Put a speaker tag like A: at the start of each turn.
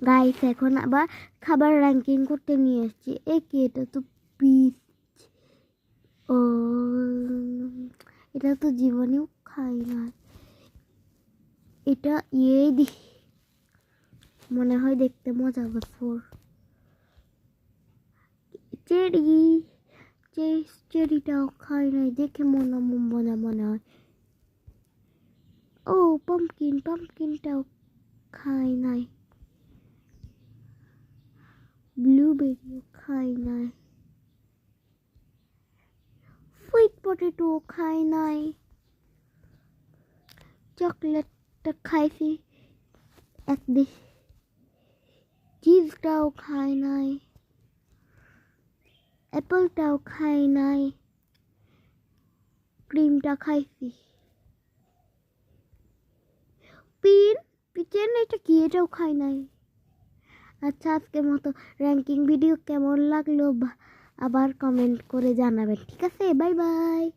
A: Guys এখন আবার খাবার র্যাঙ্কিং করতে নিয়ে এসেছি। কি এটা তো পিচ। ও এটা তো জীবনেও খাই না। এটা দি মনে হয় দেখতে মজা হবে। চেরিটাও খাই নাই, দেখে মনে হয়। ও পাম্পকিনটাও খাই নাই। ব্লুবেরিও খাই নাই। সুইট পটেটো খাই নাই। চকলেটটা খাইছি একদিন। চিজটাও খাই নাই। অ্যাপলটাও খাই নাই। ক্রিমটা খাইছি। পিচের এটা কি, এটাও খাই নাই। আচ্ছা, আজকের মতো র্যাঙ্কিং ভিডিও কেমন লাগলো আবার কমেন্ট করে জানাবেন। ঠিক আছে, বাই বাই।